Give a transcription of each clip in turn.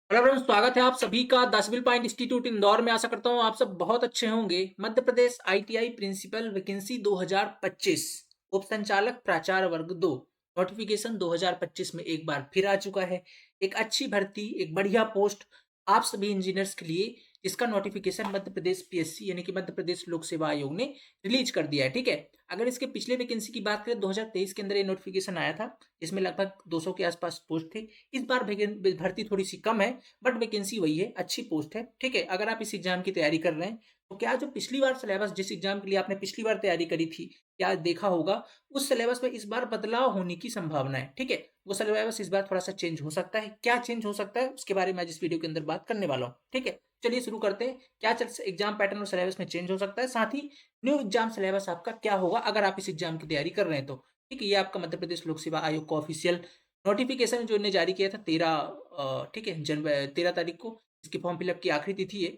Hello friends, स्वागत है आप सभी का the civil point institute Indore में। आशा करता हूँ आप सब बहुत अच्छे होंगे। Madhya Pradesh ITI principal vacancy 2025 उप संचालक प्राचार्य वर्ग 2 नोटिफिकेशन 2025 में एक बार फिर आ चुका है। एक अच्छी भर्ती, एक बढ़िया पोस्ट आप सभी इंजीनियर्स के लिए, जिसका नोटिफिकेशन मध्य प्रदेश पीएससी यानी कि मध्य प्रदेश लोक सेवा आयोग ने रिलीज कर दिया है। ठीक है, अगर इसके पिछले वैकेंसी की बात करें 2023 के अंदर ये नोटिफिकेशन आया था, जिसमें लगभग 200 के आसपास पोस्ट थी। इस बार भर्ती थोड़ी सी कम है, बट वैकेंसी वही है, अच्छी पोस्ट है। ठीक है, अगर आप इस एग्जाम की तैयारी कर रहे हैं तो क्या जो पिछली बार सिलेबस, जिस एग्जाम के लिए आपने पिछली बार तैयारी करी थी, क्या देखा होगा उस सिलेबस में इस बार बदलाव होने की संभावना है। ठीक है, वो सिलेबस इस बार थोड़ा सा चेंज हो सकता है। क्या चेंज हो सकता है उसके बारे में आज इस वीडियो के अंदर बात करने वाला हूँ। ठीक है, चलिए शुरू करते हैं। क्या एग्जाम पैटर्न और सिलेबस में चेंज हो सकता है, साथ ही न्यू एग्जाम सिलेबस आपका क्या होगा अगर आप इस एग्जाम की तैयारी कर रहे हैं तो। ठीक है, ये आपका मध्य प्रदेश लोक सेवा आयोग का ऑफिशियल नोटिफिकेशन जो इन्हें जारी किया था 13 ठीक है जनवरी 13 तारीख को। इसकी फॉर्म फिलअप की आखिरी तिथि है।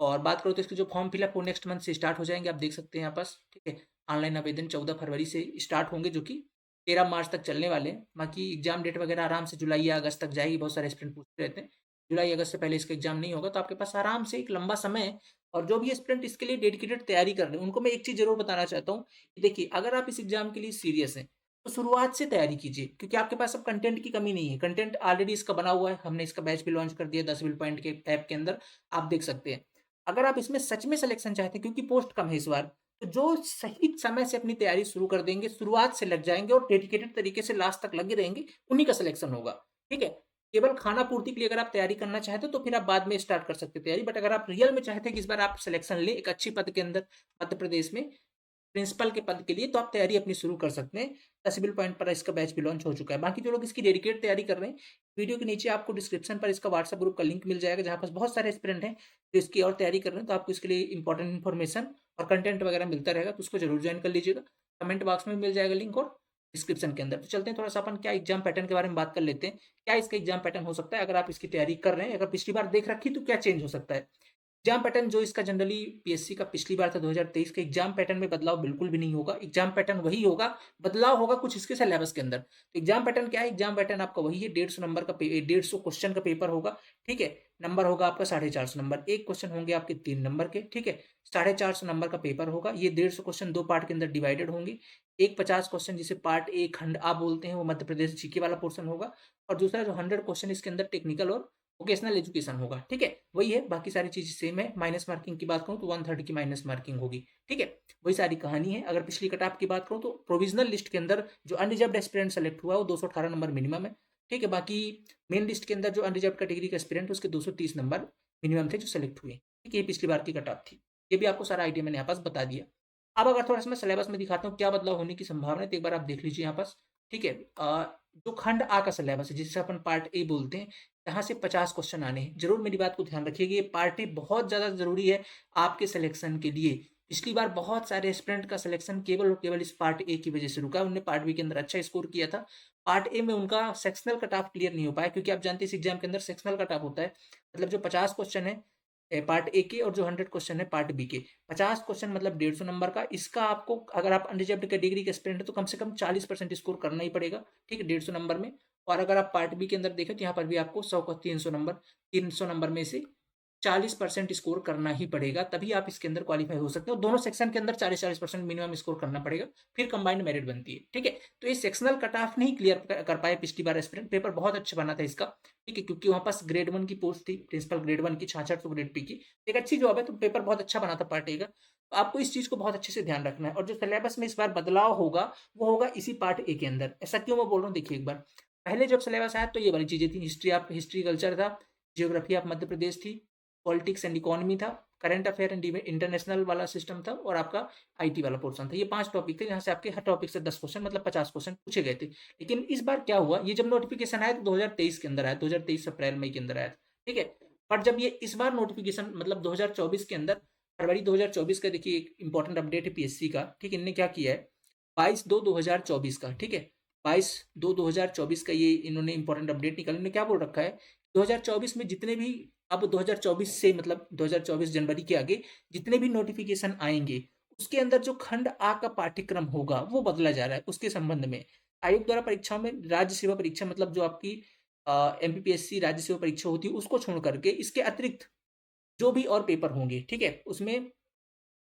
और बात करो तो इसके जो फॉर्म फिलअप वो नेक्स्ट मंथ से स्टार्ट हो जाएंगे, आप देख सकते हैं यहाँ पास। ठीक है, ऑनलाइन आवेदन 14 फरवरी से स्टार्ट होंगे, जो कि 13 मार्च तक चलने वाले हैं। बाकी एग्जाम डेट वगैरह आराम से जुलाई या अगस्त तक जाएगी। बहुत सारे स्टूडेंट पूछते रहते हैं जुलाई अगस्त से पहले इसका एग्जाम नहीं होगा, तो आपके पास आराम से एक लंबा समय है। और जो भी स्टूडेंट इसके लिए डेडिकेटेड तैयारी कर रहे हैं उनको मैं एक चीज़ जरूर बताना चाहता हूँ कि देखिए, अगर आप इस एग्जाम के लिए सीरियस हैं तो शुरुआत से तैयारी कीजिए, क्योंकि आपके पास अब कंटेंट की कमी नहीं है। कंटेंट ऑलरेडी इसका बना हुआ है, हमने इसका बैच भी लॉन्च कर दिया 10 विल पॉइंट के ऐप के अंदर, आप देख सकते हैं। अगर आप इसमें सच में सिलेक्शन चाहते हैं, क्योंकि पोस्ट कम है इस बार, तो जो सही समय से अपनी तैयारी शुरू कर देंगे, शुरुआत से लग जाएंगे और डेडिकेटेड तरीके से लास्ट तक लगे रहेंगे, उन्हीं का सिलेक्शन होगा। ठीक है, केवल खाना पूर्ति के लिए अगर आप तैयारी करना चाहते हो तो फिर आप बाद में स्टार्ट कर सकते हैं तैयारी, बट अगर आप रियल में चाहते हैं कि इस बार आप सिलेक्शन ले एक अच्छी पद के अंदर मध्य प्रदेश में प्रिंसिपल के पद के लिए, तो आप तैयारी अपनी शुरू कर सकते हैं। टेसिबल पॉइंट पर इसका बैच भी लॉन्च हो चुका है। बाकी जो लोग इसकी डेडिकेट तैयारी कर रहे हैं, वीडियो के नीचे आपको डिस्क्रिप्शन पर इसका व्हाट्सएप ग्रुप का लिंक मिल जाएगा, जहाँ पर बहुत सारे एस्पिरेंट हैं जो इसकी और तैयारी कर रहे हैं। तो आपको इसके लिए इंपॉर्टेंट इन्फॉर्मेशन और कंटेंट वगैरह मिलता रहेगा, तो उसको जरूर ज्वाइन कर लीजिएगा। कमेंट बॉक्स में मिल जाएगा लिंक और डिस्क्रिप्शन के अंदर। तो चलते हैं थोड़ा सा अपन क्या एग्जाम पैटर्न के बारे में बात कर लेते हैं। क्या इसका एग्जाम पैटर्न हो सकता है अगर आप इसकी तैयारी कर रहे हैं, अगर पिछली बार देख रखी तो क्या चेंज हो सकता है। एग्जाम पैटर्न जो इसका जनरली पीएससी का पिछली बार था 2023 के, एग्जाम पैटर्न में बदलाव बिल्कुल भी नहीं होगा। एग्जाम पैटर्न वही होगा, बदलाव होगा कुछ इसके सिलेबस के अंदर। तो एग्जाम पैटर्न क्या है, एग्जाम पैटर्न आपका वही है। 150 नंबर का 150 क्वेश्चन का पेपर होगा। ठीक है, नंबर होगा आपका 450 नंबर, एक क्वेश्चन होंगे आपके 3 नंबर के। ठीक है, 450 नंबर का पेपर होगा। ये 150 क्वेश्चन दो पार्ट के अंदर डिवाइडेड होंगे। एक 50 क्वेश्चन जिसे पार्ट ए खंड आ बोलते हैं, वो मध्य प्रदेश जीके वाला पोर्सन होगा। और दूसरा जो 100 क्वेश्चन इसके अंदर टेक्निकल और वोकेशनल एजुकेशन होगा। ठीक है, वही है, बाकी सारी चीज सेम है। माइनस मार्किंग की बात करूं तो 1/3 की माइनस मार्किंग होगी। ठीक है, वही सारी कहानी है। अगर पिछली कट ऑफ की बात करूं तो प्रोविजनल लिस्ट के अंदर जो अनरिजर्व्ड एस्पिरेंट सेलेक्ट हुआ है वो 218 नंबर मिनिमम है। ठीक है, बाकी मेन लिस्ट के अंदर जो अनरिजर्व्ड कैटेगरी का एस्पिरेंट उसके 230 नंबर मिनिमम थे जो सेलेक्ट हुए। ठीक है, ये पिछली बार की कट ऑफ थी। ये भी आपको सारा आइडिया मैंने यहाँ पास बता दिया। अब अगर थोड़ा सा मैं सिलेबस में दिखाता हूँ क्या बदलाव होने की संभावना है, तो एक बार आप देख लीजिए यहाँ पास। ठीक है, जो खंड आ का सिलेबस है, जिसे अपन पार्ट ए बोलते हैं, यहाँ से 50 क्वेश्चन आने हैं। जरूर मेरी बात को ध्यान रखिएगा, ये पार्ट ए बहुत ज्यादा जरूरी है आपके सिलेक्शन के लिए। पिछली बार बहुत सारे एस्पिरेंट का सिलेक्शन केवल और केवल इस पार्ट ए की वजह से रुका। उन्होंने पार्ट बी के अंदर अच्छा स्कोर किया था, पार्ट ए में उनका सेक्शनल कट ऑफ क्लियर नहीं हो पाया, क्योंकि आप जानते हैं इस एग्जाम के अंदर सेक्शनल कट ऑफ होता है। मतलब जो 50 क्वेश्चन है पार्ट ए के, और जो 100 क्वेश्चन है पार्ट बी के। 50 क्वेश्चन मतलब 150 नंबर का। इसका आपको, अगर आप अनरिजर्व्ड कैटेगरी के एस्पिरेंट है, तो कम से कम 40% स्कोर करना ही पड़ेगा। ठीक है, 150 नंबर में। और अगर आप पार्ट बी के अंदर देखें तो यहाँ पर भी आपको 100 को 300 नंबर, 300 नंबर में से 40% स्कोर करना ही पड़ेगा, तभी आप इसके अंदर क्वालिफाई हो सकते हो। दोनों सेक्शन के अंदर 40-40% मिनिमम स्कोर करना पड़ेगा, फिर कंबाइंड मेरिट बनती है। ठीक है, तो ये सेक्शनल कट ऑफ नहीं क्लियर कर पाए पिछली बार एस्पिरेंट। पेपर बहुत अच्छा बना था इसका। ठीक है, क्योंकि वहां पास ग्रेड 1 की पोस्ट थी, प्रिंसिपल ग्रेड 1 की 6600 ग्रेड पी की। एक अच्छी जॉब है, तो पेपर बहुत अच्छा बना था पार्ट ए का। तो आपको इस चीज को बहुत अच्छे से ध्यान रखना है। और जो सिलेबस में इस बार बदलाव होगा वो होगा इसी पार्ट ए के अंदर। ऐसा क्यों मैं बोल रहा हूँ, देखिए एक बार। पहले जब सिलेबस आया तो ये वाली चीजें थी, हिस्ट्री, आप हिस्ट्री कल्चर था, जियोग्राफी ऑफ मध्य प्रदेश थी, पॉलिटिक्स एंड इकोनॉमी था, करंट अफेयर एंड इंटरनेशनल वाला सिस्टम था, और आपका आईटी वाला पोर्शन था। ये 5 टॉपिक थे, जहां से आपके हर टॉपिक से 10 क्वेश्चन मतलब 50 क्वेश्चन पूछे गए थे। लेकिन इस बार क्या हुआ, ये जब नोटिफिकेशन आया तो 2023 के अंदर आया, 2023 अप्रैल मई के अंदर आया था। ठीक है, पर जब ये इस बार नोटिफिकेशन मतलब 2024 के अंदर, फरवरी 2024 का, देखिए एक इंपॉर्टेंट अपडेट है पीएससी का। ठीक है, इनने क्या किया है, 22/2/2024 का। ठीक है, 22/2/2024 का ये इन्होंने इंपॉर्टेंट अपडेट निकाला। इन्होंने क्या बोल रखा है, 2024 में जितने भी, अब 2024 से मतलब 2024 जनवरी के आगे जितने भी नोटिफिकेशन आएंगे, उसके अंदर जो खंड आ का पाठ्यक्रम होगा वो बदला जा रहा है। उसके संबंध में आयोग द्वारा परीक्षाओं में राज्य सेवा परीक्षा, मतलब जो आपकी एमपीपीएससी राज्य सेवा परीक्षा होती है उसको छोड़ करके इसके अतिरिक्त जो भी और पेपर होंगे, ठीक है, उसमें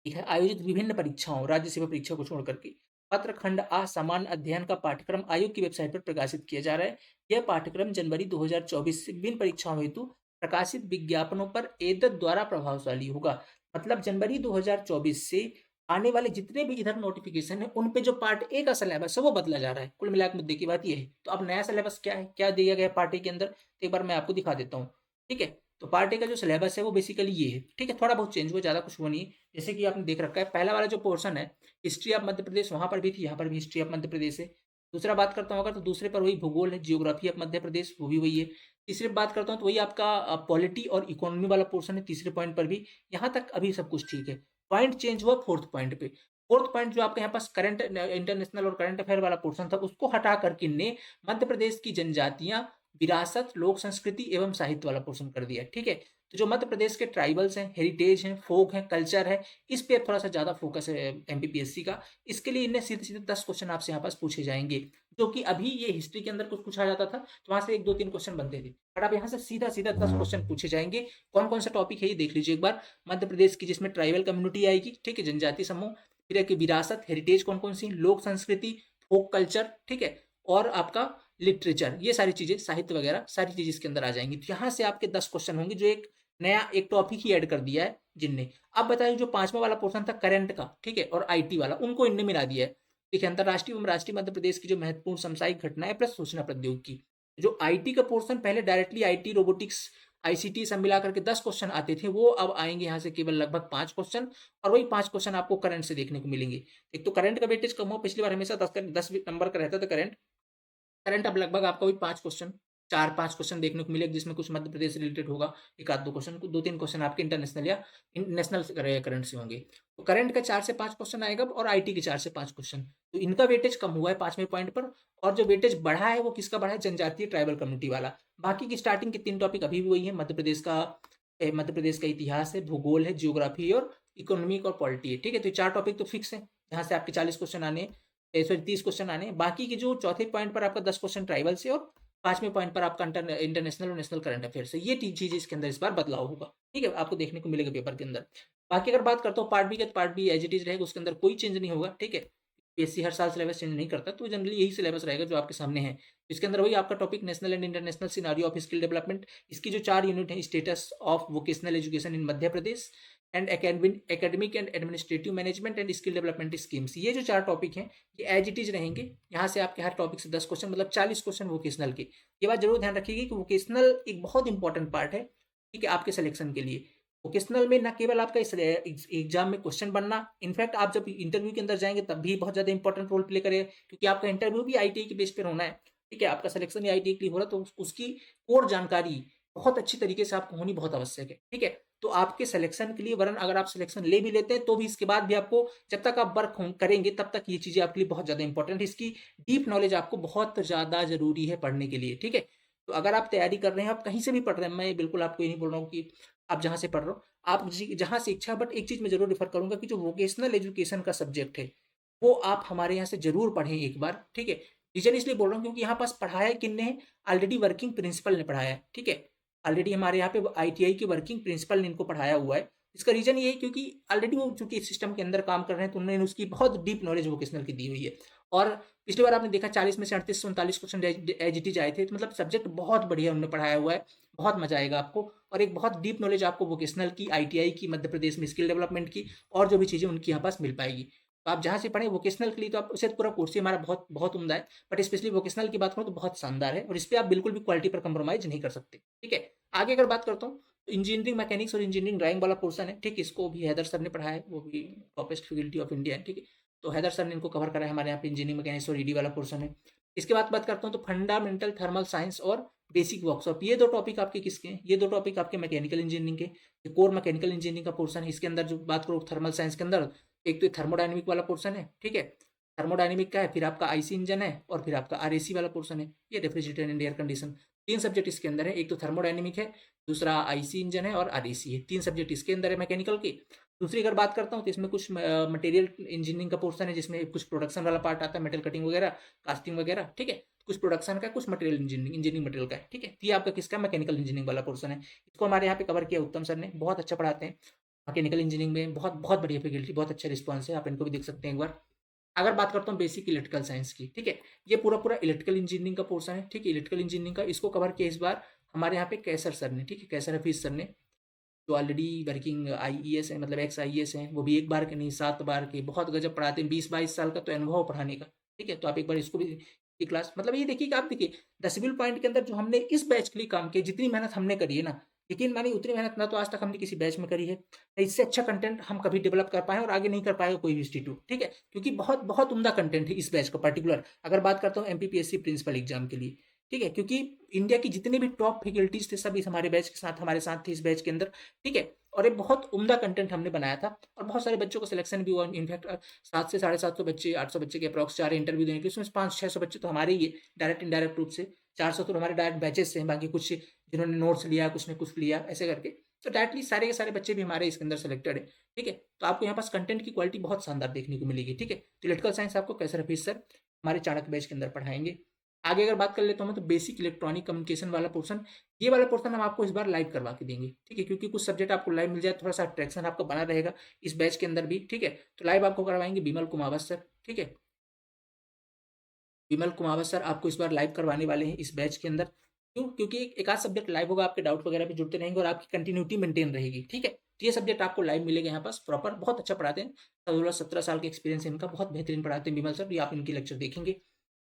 ठीक है, आयोजित विभिन्न परीक्षाओं, राज्य सेवा परीक्षा को छोड़ करके पत्र खंड आ सामान्य अध्ययन का पाठ्यक्रम आयोग की वेबसाइट पर प्रकाशित किया जा रहा है। यह पाठ्यक्रम जनवरी 2024 से विभिन्न परीक्षाओं हेतु प्रकाशित विज्ञापनों पर एतद द्वारा प्रभावशाली होगा। मतलब जनवरी 2024 से आने वाले जितने भी इधर नोटिफिकेशन है उन पे जो पार्ट ए का सिलेबस है वो बदला जा रहा है। कुल मिलाकर मुद्दे की बात ये है। तो अब नया सिलेबस क्या है, क्या दिया गया पार्ट ए के अंदर, तो एक बार मैं आपको दिखा देता हूँ। ठीक है, तो पार्ट ए का जो सिलेबस है वो बेसिकली ये है। ठीक है, थोड़ा बहुत चेंज हुआ, ज़्यादा कुछ हुआ नहीं है। जैसे कि आपने देख रखा है, पहला वाला जो पोर्शन है हिस्ट्री ऑफ मध्य प्रदेश, वहाँ पर भी थी, यहाँ पर भी हिस्ट्री ऑफ मध्य प्रदेश है। दूसरा बात करता हूँ अगर, तो दूसरे पर वही भूगोल है, जियोग्राफी ऑफ मध्य प्रदेश, वो भी वही है। तीसरे बात करता हूँ तो वही आपका पॉलिटी और इकोनॉमी वाला पोर्शन है तीसरे पॉइंट पर भी। यहाँ तक अभी सब कुछ ठीक है। पॉइंट चेंज हुआ फोर्थ पॉइंट पे। फोर्थ पॉइंट जो आपके यहाँ पास करंट इंटरनेशनल और करंट अफेयर वाला पोर्शन था उसको हटा करके ने मध्य प्रदेश की जनजातियां, विरासत, लोक संस्कृति एवं साहित्य वाला पोर्शन कर दिया। ठीक है, तो जो मध्य प्रदेश के ट्राइबल्स हैं, हेरिटेज हैं, फोक हैं, कल्चर है, इस पे थोड़ा सा ज्यादा फोकस है एमपीपीएससी का। इसके लिए इन्हें सीधे सीधे 10 क्वेश्चन आपसे यहाँ पास पूछे जाएंगे, जो कि अभी ये हिस्ट्री के अंदर कुछ पूछा जाता था तो वहां से 1 2 3 क्वेश्चन बनते थे, बट अब यहाँ से सीधा सीधा 10 क्वेश्चन पूछे जाएंगे। कौन कौन सा टॉपिक है ये देख लीजिए एक बार। मध्य प्रदेश की जिसमें ट्राइबल कम्युनिटी आएगी, ठीक है, जनजाति समूह, फिर है कि विरासत, हेरिटेज कौन कौन सी, लोक संस्कृति, फोक कल्चर, ठीक है, और आपका लिटरेचर, ये सारी चीजें, साहित्य वगैरह सारी चीजें इसके अंदर आ जाएंगी। तो यहाँ से आपके 10 क्वेश्चन होंगे, जो एक नया एक टॉपिक ही ऐड कर दिया है जिनने। अब बताइए जो पांचवा वाला पोर्शन था करंट का, ठीक है, और आईटी वाला, उनको इनने मिला दिया है। देखिए, अंतरराष्ट्रीय एवं राष्ट्रीय मध्य प्रदेश की जो महत्वपूर्ण सामसायिक घटनाएं प्लस सूचना प्रौद्योगिकी, जो आईटी का पोर्शन पहले डायरेक्टली आईटी, रोबोटिक्स, आईसीटी सब मिला करके 10 क्वेश्चन आते थे, वो अब आएंगे यहाँ से केवल लगभग 5 क्वेश्चन, और वही 5 क्वेश्चन आपको करंट से देखने को मिलेंगे। एक तो करंट का वेटेज कम हो, पिछली बार हमेशा 10 नंबर का रहता था करंट। करंट अब लगभग आपका वही 5 क्वेश्चन, 4-5 क्वेश्चन देखने को मिलेगा, जिसमें कुछ मध्य प्रदेश से रिलेटेड होगा, एक आध दो क्वेश्चन, 2-3 क्वेश्चन आपके इंटरनेशनल या नेशनल करंट से होंगे। तो करंट का 4 से 5 क्वेश्चन आएगा, और आईटी के 4 से 5 क्वेश्चन। तो इनका वेटेज कम हुआ है 5वें पॉइंट पर, और जो वेटेज बढ़ा है वो किसका बढ़ा है, जनजातीय ट्राइबल कम्युनिटी वाला। बाकी की स्टार्टिंग के 3 टॉपिक अभी भी वही है, मध्य प्रदेश का इतिहास है, भूगोल है, जियोग्राफी और इकोनॉमिक और पॉलिटी है। ठीक है, तो 4 टॉपिक तो फिक्स है, यहाँ से आपके 40 क्वेश्चन आने, सॉरी 30 क्वेश्चन आने। बाकी के जो चौथे पॉइंट पर आपका 10 क्वेश्चन ट्राइबल से, और 5वें पॉइंट पर आपका इंटरनेशनल और नेशनल करंट अफेयर से, ये चीज इसके अंदर इस बार बदलाव होगा। ठीक है, आपको देखने को मिलेगा पेपर के अंदर। बाकी अगर बात करता हूँ पार्ट बी का, part B as it is रहेगा, उसके अंदर कोई चेंज नहीं होगा। ठीक है, पीएससी हर साल सिलेबस चेंज नहीं करता, तो जनरली यही सिलेबस रहेगा जो आपके सामने है। इसके अंदर वही आपका topic national and international scenario of skill development, इसकी जो 4 यूनिट है, status of vocational education in Madhya Pradesh and academic and administrative management and skill development schemes, ये जो 4 टॉपिक हैं ये एज इट इज रहेंगे। यहाँ से आपके हर टॉपिक से 10 क्वेश्चन, मतलब 40 क्वेश्चन वोकेशनल के। ये बात जरूर ध्यान रखिएगा कि वोकेशनल एक बहुत इंपॉर्टेंट पार्ट है, ठीक है, आपके सिलेक्शन के लिए। वोकेशनल में न केवल आपका इस एग्जाम में क्वेश्चन बनना, इनफैक्ट आप जब इंटरव्यू के अंदर जाएंगे तब भी बहुत ज्यादा इंपॉर्टेंट रोल प्ले करेगा, क्योंकि आपका इंटरव्यू भी आईटीआई के बेस पर होना है। ठीक है, आपका सिलेक्शन आईटीआई के लिए हो रहा है, तो उसकी कोर जानकारी बहुत अच्छी तरीके से आपको होनी बहुत आवश्यक है। ठीक है, तो आपके सिलेक्शन के लिए, वरन अगर आप सिलेक्शन ले भी लेते हैं तो भी इसके बाद भी आपको, जब तक आप वर्क करेंगे तब तक ये चीजें आपके लिए बहुत ज्यादा इंपॉर्टेंट है। इसकी डीप नॉलेज आपको बहुत ज्यादा जरूरी है पढ़ने के लिए। ठीक है, तो अगर आप तैयारी कर रहे हैं, आप कहीं से भी पढ़ रहे हैं, मैं बिल्कुल आपको ये नहीं बोल रहा हूँ कि आप जहां से पढ़ रहे हो, आप जहां से इच्छा, बट एक चीज मैं जरूर रेफर करूंगा कि जो वोकेशनल एजुकेशन का सब्जेक्ट है वो आप हमारे यहाँ से जरूर पढ़ें एक बार। ठीक है, रीजन इसलिए बोल रहा हूँ क्योंकि यहाँ पास पढ़ाया किन्ने है, ऑलरेडी वर्किंग प्रिंसिपल ने पढ़ाया है। ठीक है, ऑलरेडी हमारे यहाँ पे आईटीआई के वर्किंग प्रिंसिपल ने इनको पढ़ाया हुआ है। इसका रीजन ये है क्योंकि ऑलरेडी वो चूंकि इस सिस्टम के अंदर काम कर रहे हैं, तो उन्होंने उसकी बहुत डीप नॉलेज वोकेशनल की दी हुई है। और पिछली बार आपने देखा 40 में से 38 से 39 क्वेश्चन एज इट इज आए थे, तो मतलब सब्जेक्ट बहुत बढ़िया उन्होंने पढ़ाया हुआ है, बहुत मजा आएगा आपको। और एक बहुत डीप नॉलेज आपको वोकेशनल की, आईटीआई की, मध्य प्रदेश में स्किल डेवलपमेंट की, और जो भी चीजें उनकी यहाँ पास मिल पाएगी। तो आप जहाँ से पढ़ें वोकेशनल के लिए, तो आप उसे पूरा कोर्स ही हमारा बहुत बहुत उम्दा है, बट स्पेशली वोकेशनल की बात करूँ तो बहुत शानदार है, और इस पर आप बिल्कुल भी क्वालिटी पर कंप्रोमाइज नहीं कर सकते। ठीक है, आगे अगर बात करता हूँ तो इंजीनियरिंग मैकेनिक्स और इंजीनियरिंग ड्राइंग वाला पोर्सन है। ठीक, इसको भी हैदर सर ने पढ़ाया है, वो भी टॉपेस्ट फैकल्टी ऑफ इंडिया है। ठीक है, तो हैदर सर ने इनको कवर करा है हमारे यहाँ पे, इंजीनियरिंग मैकेनिक्स और ईडी वाला पोर्सन है। इसके बाद बात करता हूँ तो फंडामेंटल थर्मल साइंस और बेसिक वर्कशॉप, ये 2 टॉपिक आपके किसके हैं, ये 2 टॉपिक आपके मैकेनिकल इंजीनियरिंग के, कोर मैकेनिकल इंजीनियरिंग का पोर्सन है। इसके अंदर जो बात करो थर्मल साइंस के अंदर, एक तो थर्मोडायनेमिक वाला पोर्सन है। ठीक है, थर्मोडायनेमिक का है, फिर आपका आईसी इंजन है, और फिर आपका आरएसी वाला पोर्सन है, ये refrigerator and air condition. 3 subject इसके अंदर है, एक तो थर्मोडायनेमिक है, दूसरा आईसी इंजन है, और आरएसी है। 3 सब्जेक्ट इसके अंदर है मैकेनिकल के। दूसरी अगर बात करता हूँ तो इसमें कुछ मटेरियल इंजीनियरिंग का पोर्सन है, जिसमें कुछ प्रोडक्शन वाला पार्ट आता है, मेटल कटिंग वगैरह, कास्टिंग वगैरह। ठीक है, कुछ प्रोडक्शन का, कुछ मटेरियल इंजीनियरिंग मटेरियल का है, ठीक है। तो ये आपका किसका, मैकेनिकल इंजीनियरिंग वाला पोर्सन है। इसको हमारे यहाँ पे कवर किया उत्तम सर ने, बहुत अच्छा पढ़ाते हैं। मैकेनिकल इंजीनियरिंग में बहुत बहुत बढ़िया फैकल्टी, बहुत अच्छा रिस्पॉन्स है, आप इनको भी देख सकते हैं एक बार। अगर बात करता हूँ बेसिक इलेक्ट्रिकल साइंस की, ठीक है, ये पूरा पूरा इलेक्ट्रिकल इंजीनियरिंग का पोर्सन है, ठीक है। इलेक्ट्रिकल इंजीनियरिंग का इसको कवर किया इस बार हमारे यहाँ पे कैसर सर ने, ठीक है, कैसर हफीज सर ने, जो ऑलरेडी वर्किंग आईईएस है, मतलब एक्स आईईएस है, वो भी एक बार के नहीं 7 बार के, बहुत गजब पढ़ाते हैं, 20-22 साल का तो अनुभव पढ़ाने का, ठीक है। तो आप एक बार इसको भी की क्लास, मतलब ये देखिए कि आप देखिए दसवीं पॉइंट के अंदर जो हमने इस बैच के लिए काम किया, जितनी मेहनत हमने करी है ना, यकीन मानिए उतनी मेहनत ना तो आज तक हमने किसी बैच में करी है, इससे अच्छा कंटेंट हम कभी डेवलप कर पाए और आगे नहीं कर पाएगा कोई भी इंस्टीट्यूट, ठीक है। क्योंकि बहुत बहुत उम्दा कंटेंट है इस बैच का पर्टिकुलर, अगर बात करता हूँ एमपीपीएससी प्रिंसिपल एग्जाम के लिए, ठीक है। क्योंकि इंडिया की जितने भी टॉप फैकल्टीज थे सब इस हमारे बैच के साथ, हमारे साथ थे इस बैच के अंदर, ठीक है। और एक बहुत उम्दा कंटेंट हमने बनाया था और बहुत सारे बच्चों का सिलेक्शन भी हुआ, इनफैक्ट 700 से 750 बच्चे, 800 बच्चे के अप्रॉक्स चार इंटरव्यू देने के, उसमें 500-600 बच्चे तो हमारे ही है डायरेक्ट इनडायरेक्ट रूप से, 400 तो हमारे डायरेक्ट बैचेस से हैं, बाकी कुछ जिन्होंने नोट्स लिया, कुछ ने कुछ लिया, ऐसे करके तो डायरेक्टली सारे के सारे बच्चे भी हमारे इसके अंदर सेलेक्टेड है, ठीक है। तो आपको यहाँ पास कंटेंट की क्वालिटी बहुत शानदार देखने को मिलेगी, ठीक है। तो इलेक्ट्रिकल साइंस आपको कैसर हफीज सर हमारे चाणक्य बैच के अंदर पढ़ाएंगे। आगे अगर बात कर लेता हूँ तो बेसिक इलेक्ट्रॉनिक कम्युनिकेशन वाला पोर्सन, ये वाला पोर्सन हम आपको इस बार लाइव करवा के देंगे, ठीक है। क्योंकि कुछ सब्जेक्ट आपको लाइव मिल जाए, थोड़ा सा अट्रैक्शन आपको बना रहेगा इस बैच के अंदर भी, ठीक है। तो लाइव आपको करवाएंगे बिमल कुमावत सर, ठीक है। विमल कुमावत सर आपको इस बार लाइव करवाने वाले हैं इस बैच के अंदर। क्यों? क्योंकि एक आध सब्जेक्ट लाइव होगा, आपके डाउट वगैरह भी जुड़ते रहेंगे और आपकी कंटिन्यूटी मेंटेन रहेगी, ठीक है। तो ये सब्जेक्ट आपको लाइव मिलेगा यहाँ पास प्रॉपर, बहुत अच्छा पढ़ाते हैं, 16-17 साल के एक्सपीरियंस है इनका, बहुत बेहतरीन पढ़ाते हैं विमल सर, ये आप इनकी लेक्चर देखेंगे।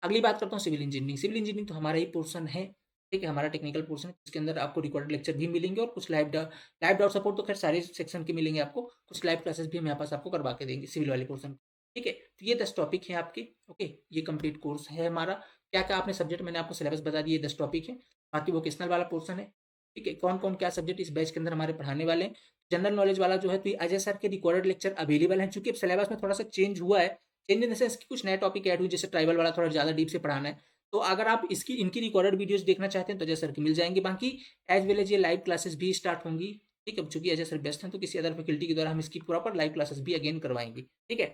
अगली बात करता हूँ सिविल इंजीनियरिंग। सिविल इंजीनियरिंग तो हमारा ही पोर्सन है, ठीक है, हमारा टेक्निकल पोर्सन है, जिसके अंदर आपको रिकॉर्डेड लेक्चर भी मिलेंगे और कुछ लाइव डाउट सपोर्ट तो खैर सारे सेक्शन के मिलेंगे आपको, कुछ लाइव क्लासेस भी हम यहाँ पास आपको करवा के देंगे सिविल वाले पोर्सन, ठीक है। तो ये 10 टॉपिक है आपके, ओके, ये कंप्लीट कोर्स है हमारा। क्या क्या आपने सब्जेक्ट, मैंने आपको सिलेबस बता दिया, 10 टॉपिक है, बाकी वोकेशनल वाला पोर्सन है, ठीक है। कौन कौन क्या सब्जेक्ट इस बैच के अंदर हमारे पढ़ाने वाले हैं। जनरल नॉलेज वाला जो है तो अजय सर के रिकॉर्डेड लेक्चर अवेलेबल है, चूंकि अब सिलेबस में थोड़ा सा चेंज हुआ है, चेंज इन द सेंस कि कुछ नए टॉपिक ऐड हुए, जैसे ट्राइबल वाला थोड़ा ज़्यादा डीप से पढ़ाना है, तो अगर आप इनकी रिकॉर्डेड वीडियोस देखना चाहते हैं तो अजय सर की मिल जाएंगी। बाकी एज वेल एज ये लाइव क्लासेस भी स्टार्ट होंगी, ठीक है। चूंकि अजय सर बेस्ट हैं तो किसी अदर फैकल्टी के द्वारा हम इसकी प्रॉपर लाइव क्लासेस भी अगेन करवाएंगे, ठीक है।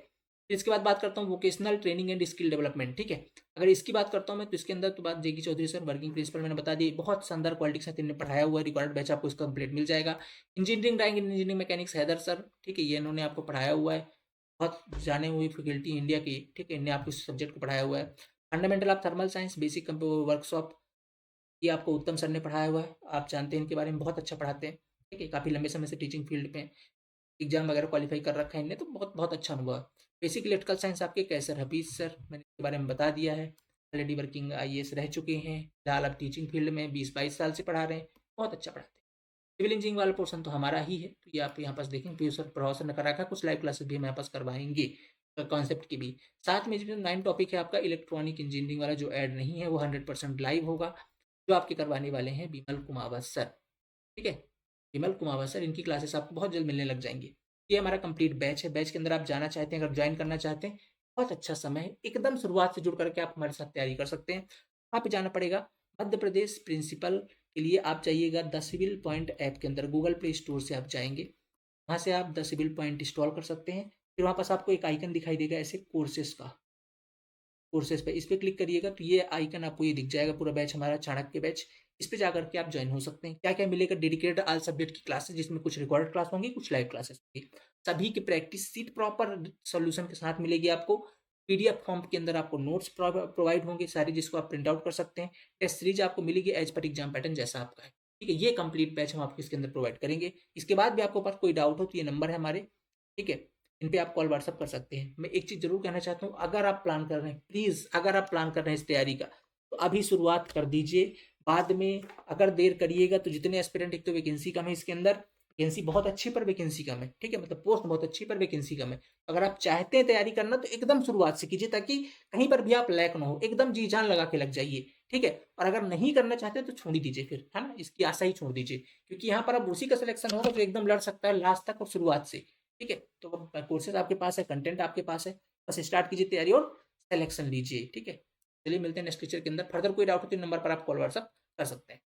फिर इसके बाद बात करता हूँ vocational training and skill development, ठीक है। अगर इसकी बात करता हूँ मैं तो इसके अंदर तो बात जेकी चौधरी सर वर्किंग प्रिंसिपल मैंने बता दी, बहुत शानदार क्वालिटी के साथ इन्होंने पढ़ाया हुआ है, रिकॉर्डेड बैच आपको इसका कंप्लीट मिल जाएगा। Engineering drawing engineering mechanics Haidar sir, ठीक है, ये इन्होंने आपको पढ़ाया हुआ है, बहुत जाने हुई फैकल्टी इंडिया की, ठीक है, इन्हें आपको इस सब्जेक्ट को पढ़ाया हुआ है। Fundamental of thermal science basic workshop, ये आपको उत्तम सर ने पढ़ाया हुआ है, आप जानते हैं इनके बारे में, बहुत अच्छा पढ़ाते हैं, ठीक है, काफ़ी लंबे समय से टीचिंग फील्ड में एग्जाम वगैरह क्वालिफाई कर रखा है इनने, तो बहुत बहुत अच्छा अनुभव है। बेसिक इलेक्ट्रिकल साइंस आपके कैसर हफीज सर, मैंने इसके बारे में बता दिया है, ऑलरेडी वर्किंग आईएएस रह चुके हैं, फिलहाल अब टीचिंग फील्ड में 20-22 साल से पढ़ा रहे हैं, बहुत अच्छा पढ़ाते हैं। सिविल इंजीनियरिंग वाला पोर्सन तो हमारा ही है, तो ये आप यहाँ पास देखें, प्रोफेसर ने करा रखा, कुछ लाइव क्लासेस भी हम यहाँ पास करवाएंगे कॉन्सेप्ट की भी। साथ में जो 9 टॉपिक है आपका इलेक्ट्रॉनिक इंजीनियरिंग वाला जो ऐड नहीं है वो 100% लाइव होगा, जो आपके करवाने वाले हैं विमल कुमावत सर, ठीक है। विमल कुमावत सर, इनकी क्लासेस आपको बहुत जल्द मिलने लग जाएंगी। ये हमारा कंप्लीट बैच है, बैच के अंदर आप जाना चाहते हैं, अगर ज्वाइन करना चाहते हैं, बहुत अच्छा समय है, एकदम शुरुआत से जुड़ करके आप हमारे साथ तैयारी कर सकते हैं। वहाँ पे जाना पड़ेगा मध्य प्रदेश प्रिंसिपल के लिए, आप जाइएगा द सिविल पॉइंट ऐप के अंदर, गूगल प्ले स्टोर से आप जाएंगे, वहाँ से आप द सिविल पॉइंट इंस्टॉल कर सकते हैं। फिर वहाँ पास आपको एक आइकन दिखाई देगा ऐसे कोर्सेज का, कोर्सेज पे इस पर क्लिक करिएगा तो ये आइकन आपको ये दिख जाएगा, पूरा बैच हमारा चाणक्य बैच, इस पे जाकर के आप ज्वाइन हो सकते हैं। क्या क्या मिलेगा, डेडिकेटेड ऑल सब्जेक्ट की क्लासेस, जिसमें कुछ रिकॉर्डेड क्लास होंगी, कुछ लाइव क्लासेस होंगी, सभी की प्रैक्टिस सीट प्रॉपर सोल्यूशन के साथ मिलेगी आपको। पीडीएफ फॉर्म के अंदर आपको नोट्स प्रोवाइड होंगे सारे, जिसको आप प्रिंट आउट कर सकते हैं। टेस्ट सीरीज आपको मिलेगी एज पर एग्जाम पैटर्न जैसा आपका है, ठीक है। ये कंप्लीट बैच हम आपको इसके अंदर प्रोवाइड करेंगे। इसके बाद भी आपको पास कोई डाउट हो तो ये नंबर है हमारे, ठीक है, इन पे आप कॉल व्हाट्सअप कर सकते हैं। मैं एक चीज़ जरूर कहना चाहता हूँ, अगर आप प्लान कर रहे हैं, प्लीज़ अगर आप प्लान कर रहे हैं इस तैयारी का, तो अभी शुरुआत कर दीजिए। बाद में अगर देर करिएगा तो जितने एस्पिरेंट, एक तो वैकेंसी कम है इसके अंदर, वैकेंसी बहुत अच्छी पर वैकेंसी कम है, ठीक है, मतलब पोस्ट बहुत अच्छी पर वैकेंसी कम है। अगर आप चाहते हैं तैयारी करना तो एकदम शुरुआत से कीजिए, ताकि कहीं पर भी आप लैक ना हो, एकदम जी जान लगा के लग जाइए, ठीक है। और अगर नहीं करना चाहते तो छोड़ ही दीजिए फिर, है ना, इसकी आशा ही छोड़ दीजिए, क्योंकि यहाँ पर अब उसी का सिलेक्शन होगा जो एकदम लड़ सकता है लास्ट तक और शुरुआत से, ठीक है। तो कोर्सेज आपके पास है, कंटेंट आपके पास है, बस स्टार्ट कीजिए तैयारी और सिलेक्शन लीजिए, ठीक है। चलिए मिलते हैं नेक्स्ट लेक्चर के अंदर। फर्दर कोई डाउट हो तो नंबर पर आप कॉल व्हाट्सअप कर सकते हैं।